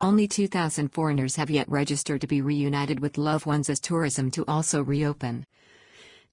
Only 2,000 foreigners have yet registered to be reunited with loved ones as tourism to also reopen.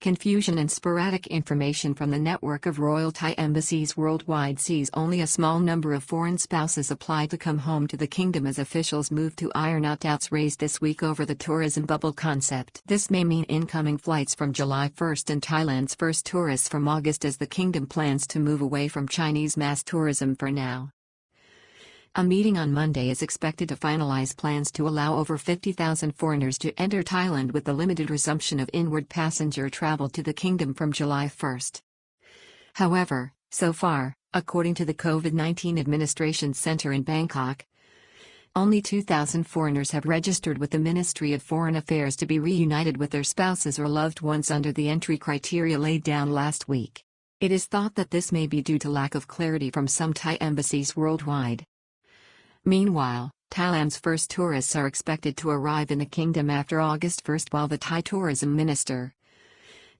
Confusion and sporadic information from the network of Royal Thai Embassies worldwide sees only a small number of foreign spouses apply to come home to the kingdom as officials move to iron out doubts raised this week over the tourism bubble concept. This may mean incoming flights from July 1 and Thailand's first tourists from August as the kingdom plans to move away from Chinese mass tourism for now. A meeting on Monday is expected to finalize plans to allow over 50,000 foreigners to enter Thailand with the limited resumption of inward passenger travel to the kingdom from July 1. However, so far, according to the COVID-19 Administration Center in Bangkok, only 2,000 foreigners have registered with the Ministry of Foreign Affairs to be reunited with their spouses or loved ones under the entry criteria laid down last week. It is thought that this may be due to lack of clarity from some Thai embassies worldwide. Meanwhile, Thailand's first tourists are expected to arrive in the kingdom after August 1, while the Thai tourism minister,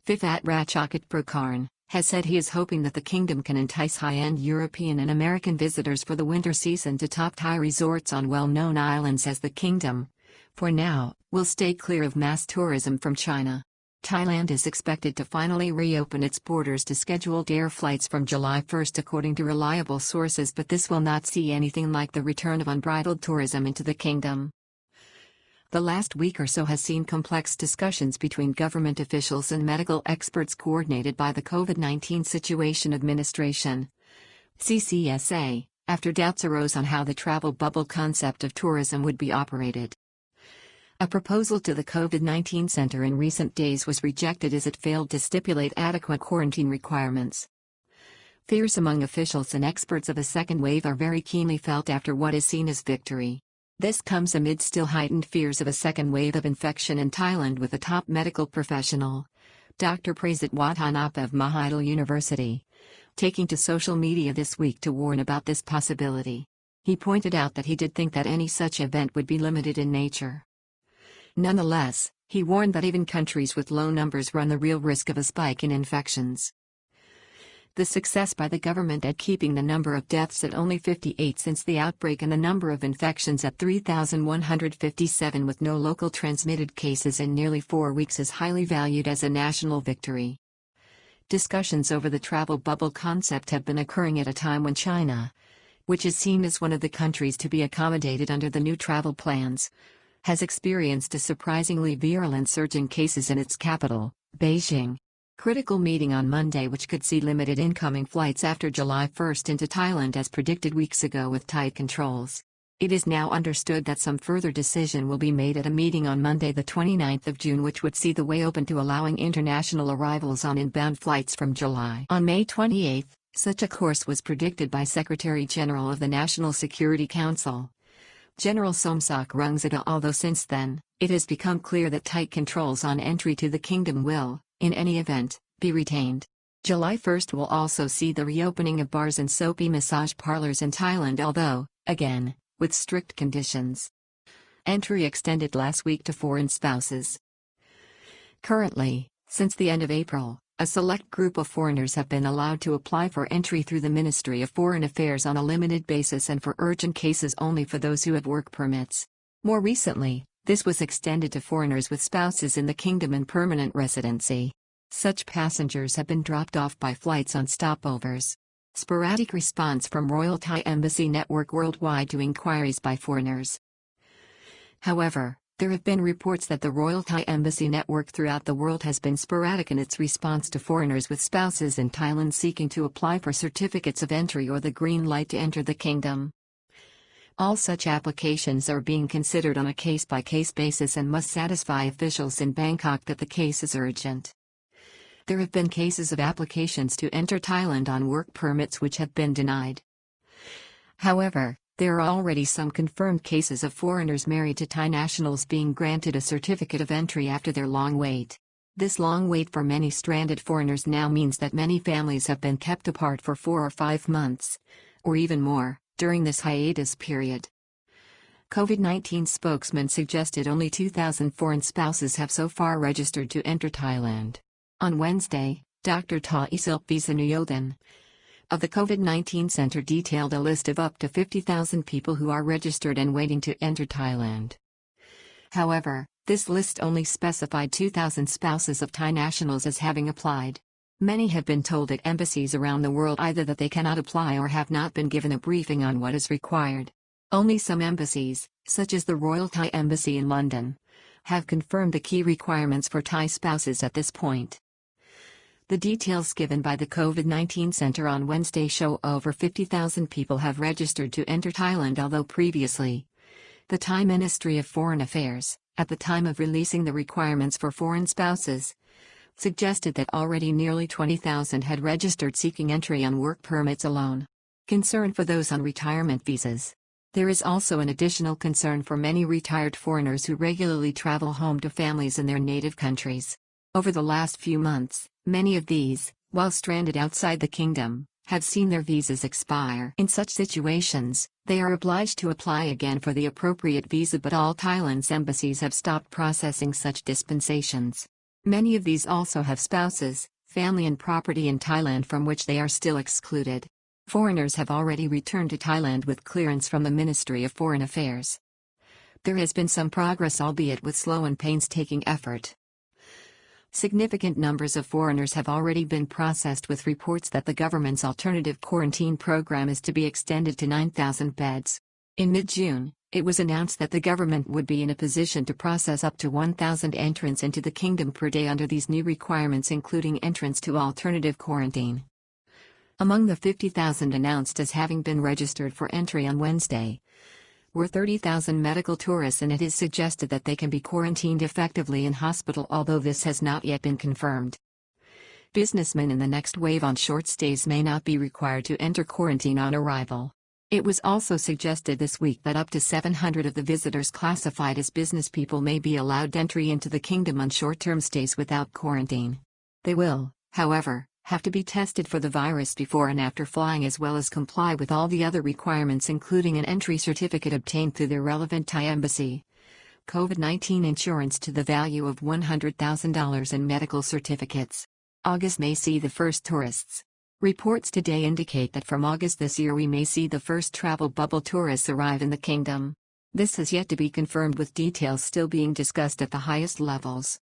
Phiphat Ratchakitprakarn, has said he is hoping that the kingdom can entice high-end European and American visitors for the winter season to top Thai resorts on well-known islands as the kingdom, for now, will stay clear of mass tourism from China. Thailand is expected to finally reopen its borders to scheduled air flights from July 1 according to reliable sources, but this will not see anything like the return of unbridled tourism into the kingdom. The last week or so has seen complex discussions between government officials and medical experts coordinated by the COVID-19 Situation Administration (CCSA), after doubts arose on how the travel bubble concept of tourism would be operated. A proposal to the COVID-19 Center in recent days was rejected as it failed to stipulate adequate quarantine requirements. Fears among officials and experts of a second wave are very keenly felt after what is seen as victory. This comes amid still heightened fears of a second wave of infection in Thailand, with a top medical professional, Dr. Prasit Watanapa of Mahidol University, taking to social media this week to warn about this possibility. He pointed out that he did think that any such event would be limited in nature. Nonetheless, he warned that even countries with low numbers run the real risk of a spike in infections. The success by the government at keeping the number of deaths at only 58 since the outbreak and the number of infections at 3,157 with no local transmitted cases in nearly 4 weeks is highly valued as a national victory. Discussions over the travel bubble concept have been occurring at a time when China, which is seen as one of the countries to be accommodated under the new travel plans, has experienced a surprisingly virulent surge in cases in its capital, Beijing. Critical meeting on Monday which could see limited incoming flights after July 1 into Thailand as predicted weeks ago with tight controls. It is now understood that some further decision will be made at a meeting on Monday the 29th of June, which would see the way open to allowing international arrivals on inbound flights from July. On May 28, such a course was predicted by Secretary General of the National Security Council, General Somsak Rungzada, although since then, it has become clear that tight controls on entry to the kingdom will, in any event, be retained. July 1 will also see the reopening of bars and soapy massage parlors in Thailand, although, again, with strict conditions. Entry extended last week to foreign spouses. Currently, since the end of April, a select group of foreigners have been allowed to apply for entry through the Ministry of Foreign Affairs on a limited basis and for urgent cases only for those who have work permits. More recently, this was extended to foreigners with spouses in the kingdom and permanent residency. Such passengers have been dropped off by flights on stopovers. Sporadic response from Royal Thai Embassy network worldwide to inquiries by foreigners. However, there have been reports that the Royal Thai Embassy network throughout the world has been sporadic in its response to foreigners with spouses in Thailand seeking to apply for certificates of entry or the green light to enter the kingdom. All such applications are being considered on a case-by-case basis and must satisfy officials in Bangkok that the case is urgent. There have been cases of applications to enter Thailand on work permits which have been denied. However, there are already some confirmed cases of foreigners married to Thai nationals being granted a certificate of entry after their long wait. This long wait for many stranded foreigners now means that many families have been kept apart for 4 or 5 months, or even more, during this hiatus period. COVID-19 spokesman suggested only 2,000 foreign spouses have so far registered to enter Thailand. On Wednesday, Dr. Ta Isilp Visanuyodan, of the COVID-19 center detailed a list of up to 50,000 people who are registered and waiting to enter Thailand. However, this list only specified 2,000 spouses of Thai nationals as having applied. Many have been told at embassies around the world either that they cannot apply or have not been given a briefing on what is required. Only some embassies, such as the Royal Thai Embassy in London, have confirmed the key requirements for Thai spouses at this point. The details given by the COVID-19 Center on Wednesday show over 50,000 people have registered to enter Thailand, although previously, the Thai Ministry of Foreign Affairs, at the time of releasing the requirements for foreign spouses, suggested that already nearly 20,000 had registered seeking entry on work permits alone. Concern for those on retirement visas. There is also an additional concern for many retired foreigners who regularly travel home to families in their native countries. Over the last few months, many of these, while stranded outside the kingdom, have seen their visas expire. In such situations, they are obliged to apply again for the appropriate visa, but all Thailand's embassies have stopped processing such dispensations. Many of these also have spouses, family and property in Thailand from which they are still excluded. Foreigners have already returned to Thailand with clearance from the Ministry of Foreign Affairs. There has been some progress, albeit with slow and painstaking effort. Significant numbers of foreigners have already been processed, with reports that the government's alternative quarantine program is to be extended to 9,000 beds. In mid-June, it was announced that the government would be in a position to process up to 1,000 entrants into the kingdom per day under these new requirements, including entrants to alternative quarantine. Among the 50,000 announced as having been registered for entry on Wednesday were 30,000 medical tourists, and it is suggested that they can be quarantined effectively in hospital, although this has not yet been confirmed. Businessmen in the next wave on short stays may not be required to enter quarantine on arrival. It was also suggested this week that up to 700 of the visitors classified as business people may be allowed entry into the kingdom on short-term stays without quarantine. They will, however, have to be tested for the virus before and after flying, as well as comply with all the other requirements, including an entry certificate obtained through their relevant Thai embassy, COVID-19 insurance to the value of $100,000 and medical certificates. August may see the first tourists. Reports today indicate that from August this year we may see the first travel bubble tourists arrive in the kingdom. This has yet to be confirmed, with details still being discussed at the highest levels.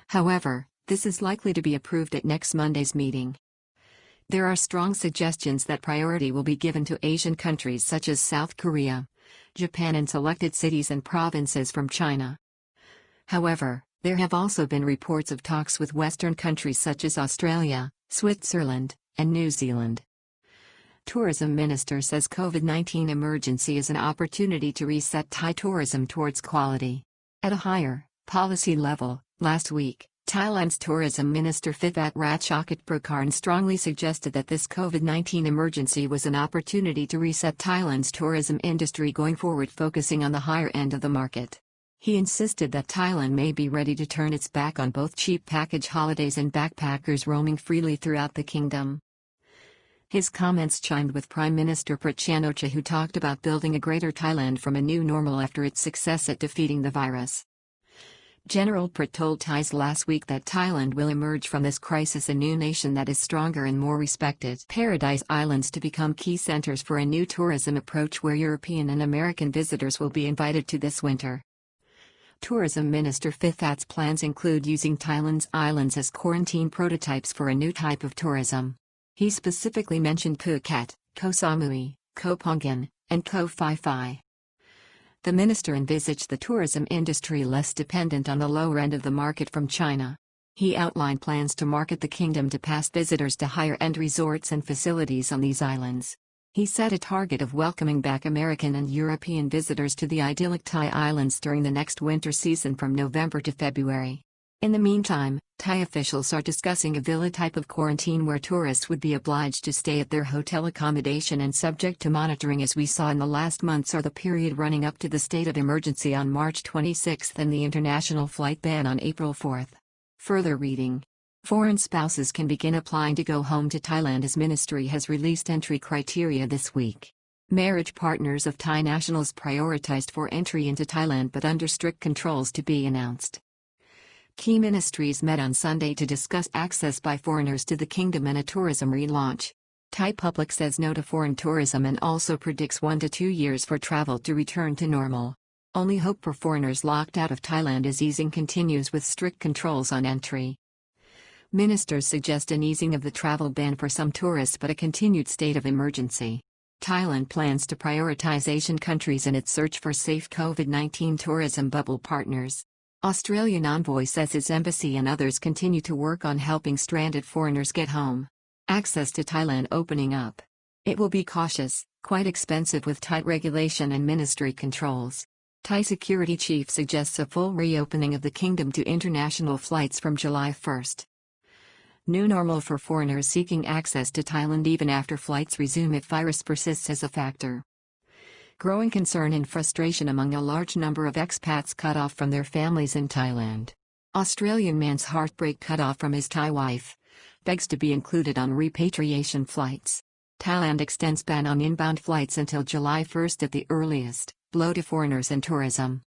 However, this is likely to be approved at next Monday's meeting. There are strong suggestions that priority will be given to Asian countries such as South Korea, Japan, and selected cities and provinces from China. However, there have also been reports of talks with Western countries such as Australia, Switzerland, and New Zealand. Tourism Minister says COVID-19 emergency is an opportunity to reset Thai tourism towards quality. At a higher policy level, last week, Thailand's Tourism Minister Phithat Ratchakitprakarn strongly suggested that this COVID-19 emergency was an opportunity to reset Thailand's tourism industry going forward, focusing on the higher end of the market. He insisted that Thailand may be ready to turn its back on both cheap package holidays and backpackers roaming freely throughout the kingdom. His comments chimed with Prime Minister Prayut Chan-o-cha, who talked about building a greater Thailand from a new normal after its success at defeating the virus. General Prayut told Thais last week that Thailand will emerge from this crisis a new nation that is stronger and more respected. Paradise Islands to become key centers for a new tourism approach where European and American visitors will be invited to this winter. Tourism Minister Phithat's plans include using Thailand's islands as quarantine prototypes for a new type of tourism. He specifically mentioned Phuket, Koh Samui, Koh Phangan, and Koh Phi Phi. The minister envisaged the tourism industry less dependent on the lower end of the market from China. He outlined plans to market the kingdom to past visitors to higher-end resorts and facilities on these islands. He set a target of welcoming back American and European visitors to the idyllic Thai islands during the next winter season from November to February. In the meantime, Thai officials are discussing a villa type of quarantine where tourists would be obliged to stay at their hotel accommodation and subject to monitoring, as we saw in the last months or the period running up to the state of emergency on March 26 and the international flight ban on April 4. Further reading. Foreign spouses can begin applying to go home to Thailand as ministry has released entry criteria this week. Marriage partners of Thai nationals prioritized for entry into Thailand but under strict controls to be announced. Key ministries met on Sunday to discuss access by foreigners to the kingdom and a tourism relaunch. Thai public says no to foreign tourism and also predicts 1 to 2 years for travel to return to normal. Only hope for foreigners locked out of Thailand is easing continues with strict controls on entry. Ministers suggest an easing of the travel ban for some tourists but a continued state of emergency. Thailand plans to prioritize Asian countries in its search for safe COVID-19 tourism bubble partners. Australian envoy says its embassy and others continue to work on helping stranded foreigners get home. Access to Thailand opening up. It will be cautious, quite expensive with tight regulation and ministry controls. Thai security chief suggests a full reopening of the kingdom to international flights from July 1. New normal for foreigners seeking access to Thailand even after flights resume if virus persists as a factor. Growing concern and frustration among a large number of expats cut off from their families in Thailand. Australian man's heartbreak cut off from his Thai wife. Begs to be included on repatriation flights. Thailand extends ban on inbound flights until July 1 at the earliest, blow to foreigners and tourism.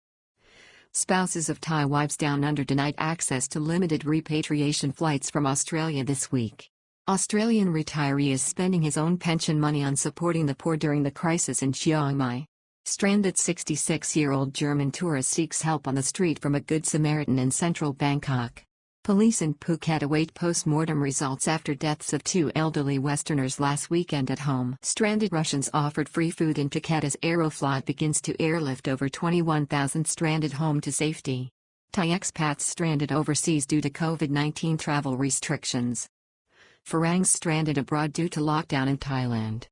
Spouses of Thai wives down under denied access to limited repatriation flights from Australia this week. Australian retiree is spending his own pension money on supporting the poor during the crisis in Chiang Mai. Stranded 66-year-old German tourist seeks help on the street from a Good Samaritan in central Bangkok. Police in Phuket await post-mortem results after deaths of 2 elderly Westerners last weekend at home. Stranded Russians offered free food in Phuket as Aeroflot begins to airlift over 21,000 stranded home to safety. Thai expats stranded overseas due to COVID-19 travel restrictions. Farangs stranded abroad due to lockdown in Thailand.